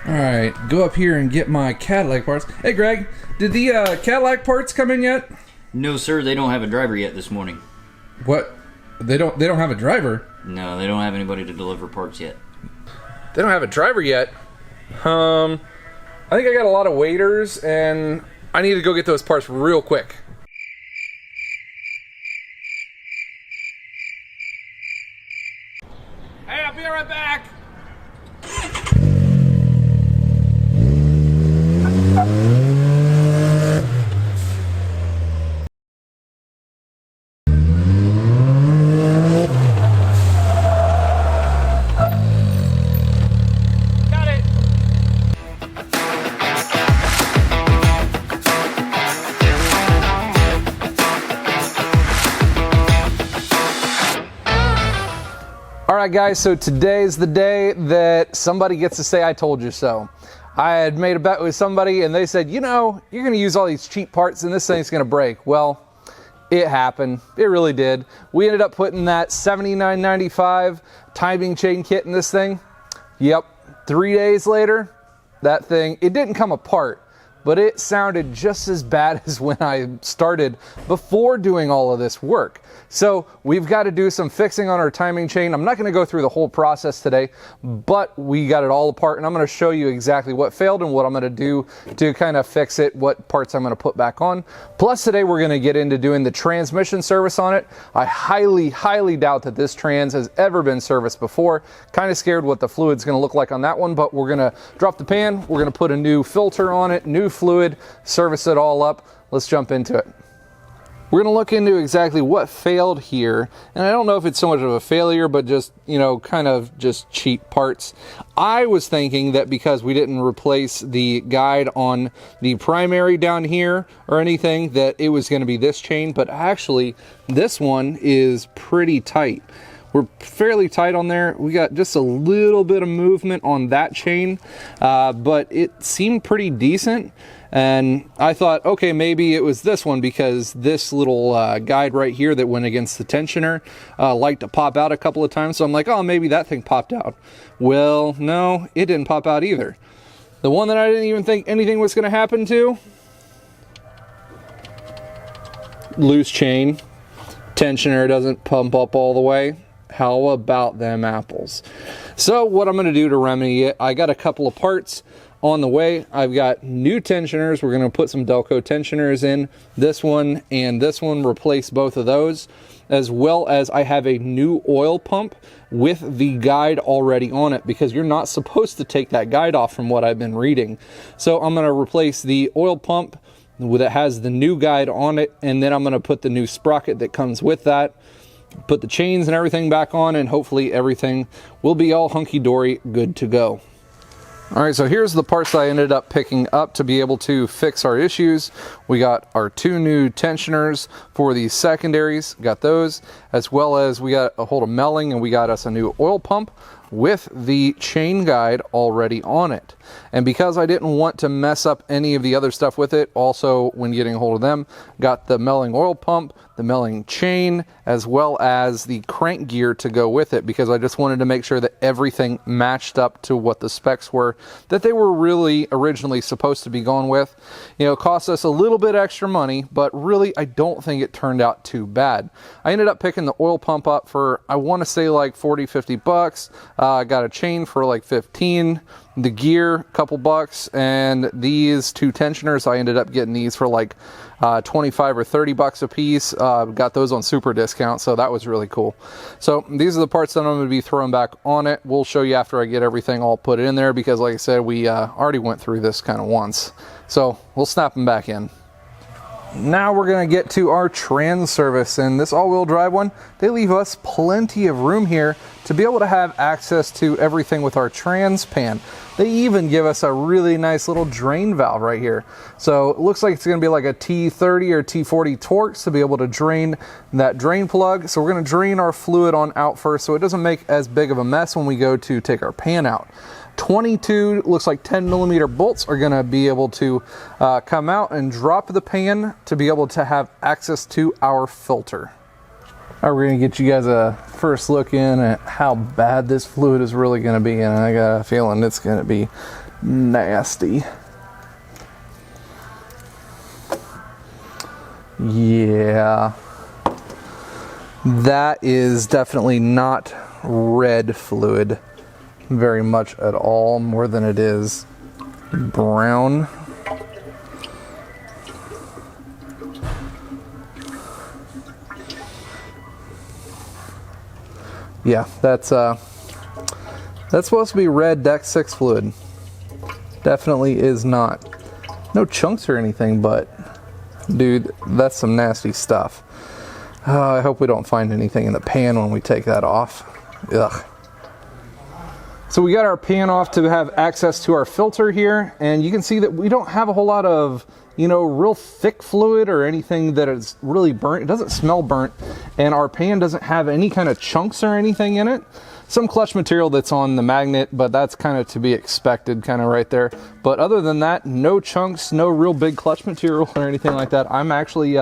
Alright, go up here and get my Cadillac parts. Hey Greg, did the Cadillac parts come in yet? No sir, they don't have a driver yet this morning. What? They don't have a driver? No, they don't have anybody to deliver parts yet. They don't have a driver yet? I think I got a lot of waiters and I need to go get those parts real quick. Hey, I'll be right back! Alright guys, so today's the day that somebody gets to say I told you so. I had made a bet with somebody and they said, you know, you're going to use all these cheap parts and this thing's going to break. Well, it happened. It really did. We ended up putting that $79.95 timing chain kit in this thing. Yep, 3 days later, that thing, it didn't come apart, but it sounded just as bad as when I started before doing all of this work. So we've got to do some fixing on our timing chain. I'm not going to go through the whole process today, but we got it all apart and I'm going to show you exactly what failed and what I'm going to do to kind of fix it, what parts I'm going to put back on. Plus today we're going to get into doing the transmission service on it. I highly doubt that this trans has ever been serviced before. Kind of scared what the fluid's going to look like on that one, but we're going to drop the pan, we're going to put a new filter on it, new fluid, service it all up. Let's jump into it. We're going to look into exactly what failed here, and I don't know if it's so much of a failure, but just, you know, kind of just cheap parts. I was thinking that because we didn't replace the guide on the primary down here or anything, that it was going to be this chain, but actually this one is pretty tight. We're fairly tight on there. We got just a little bit of movement on that chain, but it seemed pretty decent. And I thought, okay, maybe it was this one because this little guide right here that went against the tensioner liked to pop out a couple of times. So I'm like, oh, maybe that thing popped out. Well, no, it didn't pop out either. The one that I didn't even think anything was going to happen to, loose chain, tensioner doesn't pump up all the way. How about them apples? So what I'm going to do to remedy it, I got a couple of parts on the way. I've got new tensioners. We're going to put some Delco tensioners in. This one and this one, replace both of those, as well as I have a new oil pump with the guide already on it because you're not supposed to take that guide off from what I've been reading. So I'm going to replace the oil pump that has the new guide on it, and then I'm going to put the new sprocket that comes with that, put the chains and everything back on, and hopefully everything will be all hunky-dory, good to go. Alright, so here's the parts that I ended up picking up to be able to fix our issues. We got our two new tensioners for the secondaries, got those, as well as we got a hold of melling and we got us a new oil pump with the chain guide already on it. And because I didn't want to mess up any of the other stuff with it, also when getting a hold of them, got the melling oil pump, the melling chain, as well as the crank gear to go with it, because I just wanted to make sure that everything matched up to what the specs were that they were really originally supposed to be going with. You know, it cost us a little bit extra money, but really I don't think it turned out too bad. I ended up picking the oil pump up for, I want to say like 40-50 bucks. I got a chain for like 15, the gear a couple bucks, and these two tensioners I ended up getting these for like 25 or 30 bucks a piece. Got those on super discount, so that was really cool. So these are the parts that I'm going to be throwing back on it. We'll show you after I get everything all put in there, because like I said, we already went through this kind of once, so we'll snap them back in. Now we're going to get to our trans service, and this all-wheel drive one, they leave us plenty of room here to be able to have access to everything with our trans pan. They even give us a really nice little drain valve right here. So it looks like it's going to be like a T30 or T40 Torx to be able to drain that drain plug. So we're going to drain our fluid on out first so it doesn't make as big of a mess when we go to take our pan out. 22, looks like 10mm bolts are going to be able to come out and drop the pan to be able to have access to our filter. All right, we're going to get you guys a first look in at how bad this fluid is really going to be, and I got a feeling it's going to be nasty. Yeah. That is definitely not red fluid very much at all, more than it is brown. Yeah, that's supposed to be red Deck 6 fluid. Definitely is not. No chunks or anything, but dude, that's some nasty stuff. I hope we don't find anything in the pan when we take that off. Ugh. So we got our pan off to have access to our filter here, and you can see that we don't have a whole lot of, you know, real thick fluid or anything that is really burnt. It doesn't smell burnt, and our pan doesn't have any kind of chunks or anything in it. Some clutch material that's on the magnet, but that's kind of to be expected, kind of right there. But other than that, no chunks, no real big clutch material or anything like that. I'm actually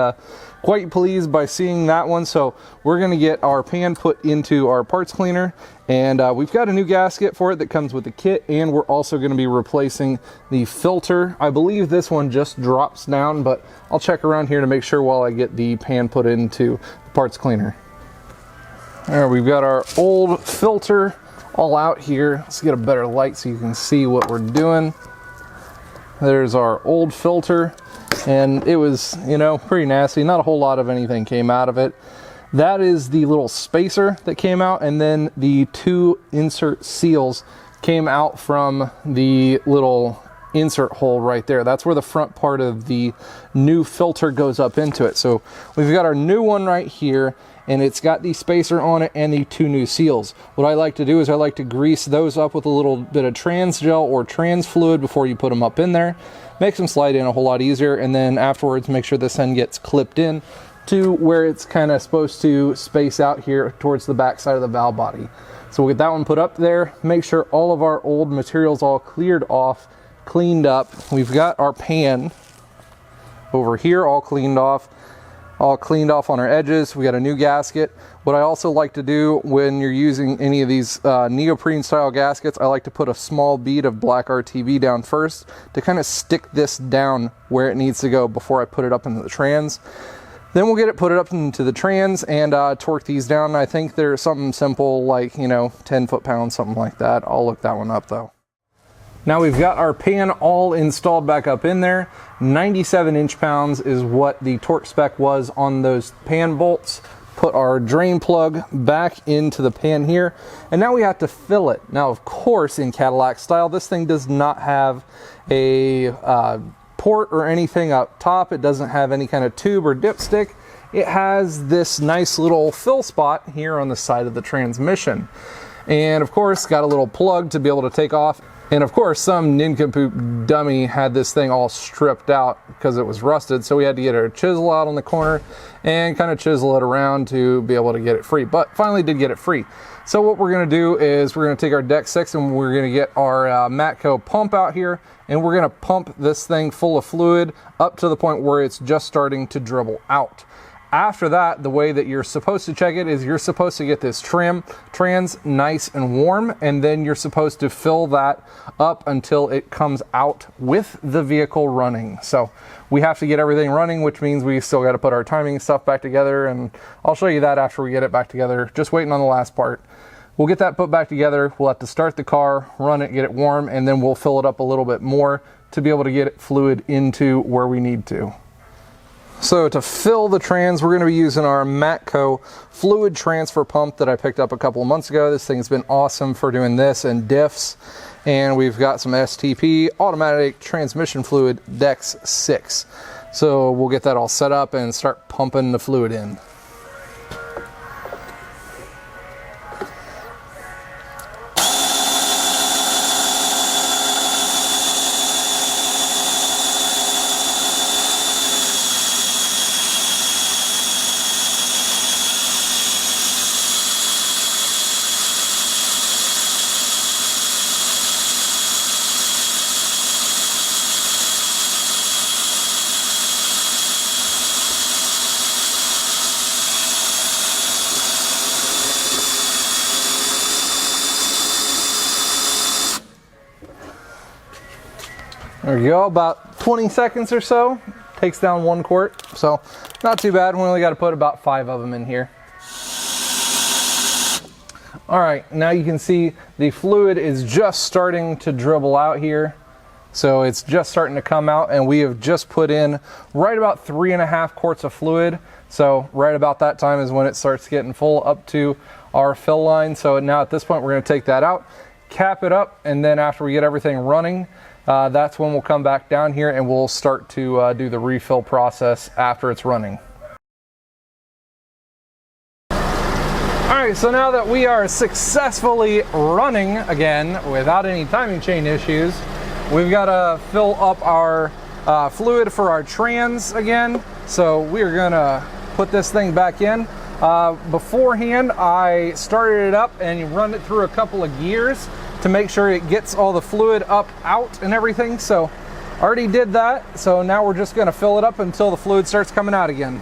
quite pleased by seeing that one. So we're going to get our pan put into our parts cleaner, and we've got a new gasket for it that comes with the kit, and we're also going to be replacing the filter. I believe this one just drops down, but I'll check around here to make sure while I get the pan put into the parts cleaner. All right, we've got our old filter all out here. Let's get a better light so you can see what we're doing. There's our old filter, and it was, you know, pretty nasty. Not a whole lot of anything came out of it. That is the little spacer that came out, and then the two insert seals came out from the little insert hole right there. That's where the front part of the new filter goes up into it. So we've got our new one right here, and it's got the spacer on it and the two new seals. What I like to do is I like to grease those up with a little bit of trans gel or trans fluid before you put them up in there. Makes them slide in a whole lot easier, and then afterwards make sure this end gets clipped in to where it's kind of supposed to space out here towards the back side of the valve body. So we'll get that one put up there, make sure all of our old materials all cleared off, cleaned up. We've got our pan over here all cleaned off on our edges. We got a new gasket. What I also like to do when you're using any of these neoprene style gaskets, I like to put a small bead of black RTV down first to kind of stick this down where it needs to go before I put it up into the trans. Then we'll get it put it up into the trans and torque these down. I think there's something simple like, you know, 10 foot-pounds, something like that. I'll look that one up though. Now we've got our pan all installed back up in there. 97 inch-pounds is what the torque spec was on those pan bolts. Put our drain plug back into the pan here, and now we have to fill it. Now, of course, in Cadillac style, this thing does not have a port or anything up top. It doesn't have any kind of tube or dipstick. It has this nice little fill spot here on the side of the transmission. And of course, got a little plug to be able to take off. And of course, some nincompoop dummy had this thing all stripped out because it was rusted. So we had to get a chisel out on the corner and kind of chisel it around to be able to get it free. But finally did get it free. So what we're going to do is we're going to take our Deck 6 and we're going to get our Matco pump out here. And we're going to pump this thing full of fluid up to the point where it's just starting to dribble out. After that, the way that you're supposed to check it is you're supposed to get this trans nice and warm, and then you're supposed to fill that up until it comes out with the vehicle running. So we have to get everything running, which means we still got to put our timing stuff back together, and I'll show you that after we get it back together. Just waiting on the last part. We'll get that put back together. We'll have to start the car, run it, get it warm, and then we'll fill it up a little bit more to be able to get it fluid into where we need to. So to fill the trans, we're going to be using our Matco fluid transfer pump that I picked up a couple of months ago. This thing's been awesome for doing this and diffs. And we've got some STP automatic transmission fluid Dex 6. So we'll get that all set up and start pumping the fluid in. There we go, about 20 seconds or so. Takes down 1 quart, so not too bad. We only got to put about 5 of them in here. All right, now you can see the fluid is just starting to dribble out here. So it's just starting to come out, and we have just put in right about 3.5 quarts of fluid. So right about that time is when it starts getting full up to our fill line. So now at this point, we're gonna take that out, cap it up, and then after we get everything running, that's when we'll come back down here and we'll start to do the refill process after it's running. All right, so now that we are successfully running again without any timing chain issues, we've got to fill up our fluid for our trans again. So we're gonna put this thing back in. Beforehand, I started it up and run it through a couple of gears to make sure it gets all the fluid up, out, and everything. So already did that. So now we're just gonna fill it up until the fluid starts coming out again.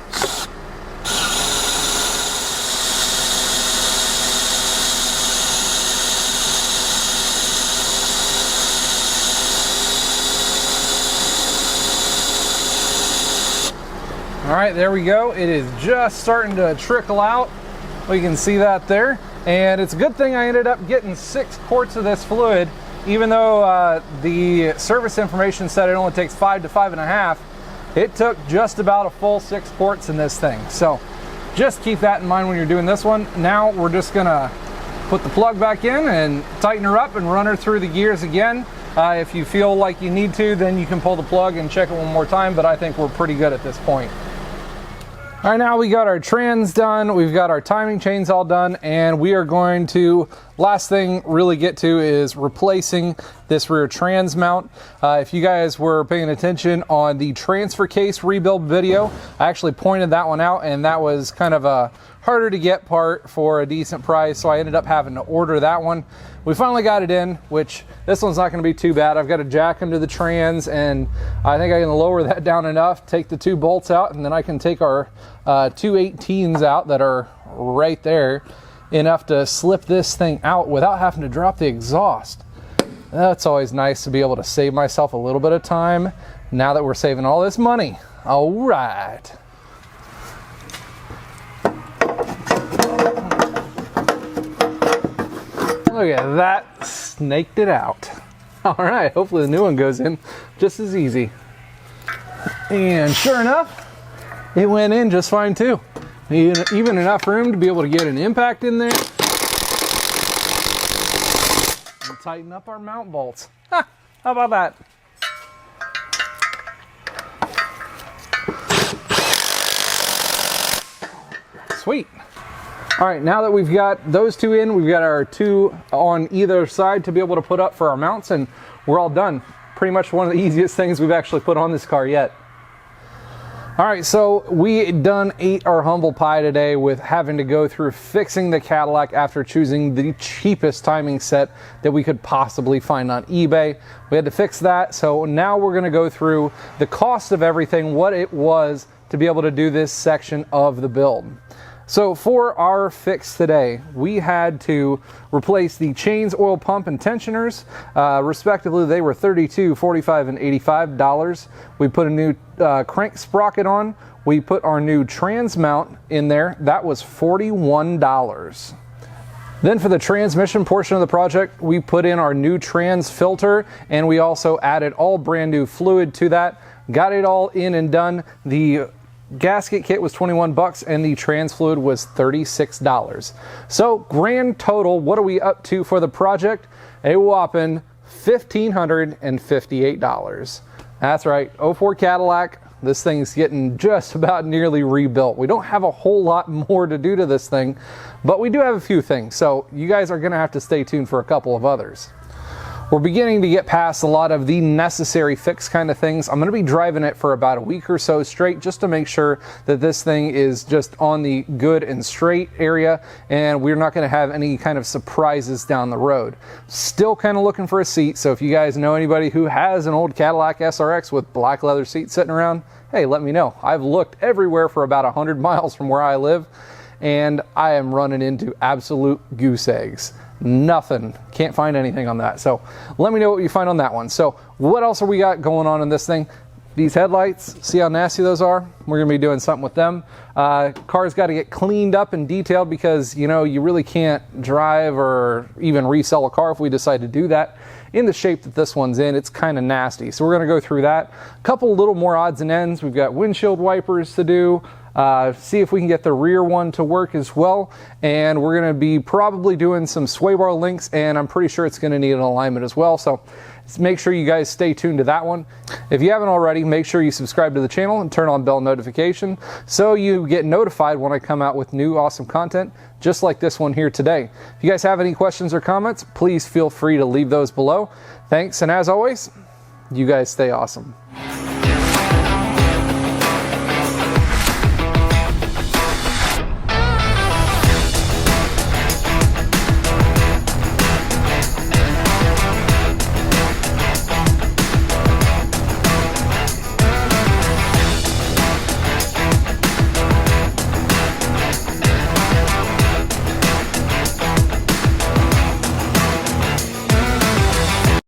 All right, there we go. It is just starting to trickle out. We can see that there. And it's a good thing I ended up getting 6 quarts of this fluid, even though the service information said it only takes 5 to 5.5. It took just about a full 6 quarts in this thing. So just keep that in mind when you're doing this one. Now we're just gonna put the plug back in and tighten her up and run her through the gears again. If you feel like you need to, then you can pull the plug and check it one more time, but I think we're pretty good at this point. All right, now we got our trans done, we've got our timing chains all done, and we are going to, last thing really get to is replacing this rear trans mount. If you guys were paying attention on the transfer case rebuild video, I actually pointed that one out, and that was kind of a harder to get part for a decent price, so I ended up having to order that one. We finally got it in, which this one's not gonna be too bad. I've got a jack under the trans, and I think I can lower that down enough, take the 2 bolts out, and then I can take our 2 18s out that are right there, enough to slip this thing out without having to drop the exhaust. That's always nice to be able to save myself a little bit of time now that we're saving all this money. All right. Look at that, snaked it out. All right, hopefully the new one goes in just as easy. And sure enough, it went in just fine too. Even enough room to be able to get an impact in there. And tighten up our mount bolts. Ha, how about that? Sweet. All right, now that we've got those 2 in, we've got our 2 on either side to be able to put up for our mounts, and we're all done. Pretty much one of the easiest things we've actually put on this car yet. All right, so we done ate our humble pie today with having to go through fixing the Cadillac after choosing the cheapest timing set that we could possibly find on eBay. We had to fix that, so now we're gonna go through the cost of everything, what it was to be able to do this section of the build. So for our fix today, we had to replace the chains, oil pump, and tensioners. Respectively, they were $32, $45, and $85. We put a new crank sprocket on. We put our new trans mount in there. That was $41. Then for the transmission portion of the project, we put in our new trans filter, and we also added all brand new fluid to that. Got it all in and done. The gasket kit was 21 bucks and the trans fluid was $36. So grand total, what are we up to for the project? A whopping $1,558. That's right, 04 Cadillac. This thing's getting just about nearly rebuilt. We don't have a whole lot more to do to this thing, but we do have a few things. So you guys are gonna have to stay tuned for a couple of others. We're beginning to get past a lot of the necessary fix kind of things. I'm going to be driving it for about a week or so straight just to make sure that this thing is just on the good and straight area and we're not going to have any kind of surprises down the road. Still kind of looking for a seat, so if you guys know anybody who has an old Cadillac SRX with black leather seats sitting around, hey, let me know. I've looked everywhere for about 100 miles from where I live and I am running into absolute goose eggs. Nothing, can't find anything on that. So let me know what you find on that one. So what else are we got going on in this thing? These headlights, see how nasty those are? We're gonna be doing something with them. Car's gotta get cleaned up and detailed because, you know, you really can't drive or even resell a car if we decide to do that in the shape that this one's in. It's kind of nasty. So we're gonna go through that. A couple little more odds and ends. We've got windshield wipers to do. See if we can get the rear one to work as well. And we're gonna be probably doing some sway bar links, and I'm pretty sure it's gonna need an alignment as well. So make sure you guys stay tuned to that one. If you haven't already, make sure you subscribe to the channel and turn on bell notification so you get notified when I come out with new awesome content just like this one here today. If you guys have any questions or comments, please feel free to leave those below. Thanks, and as always, you guys stay awesome.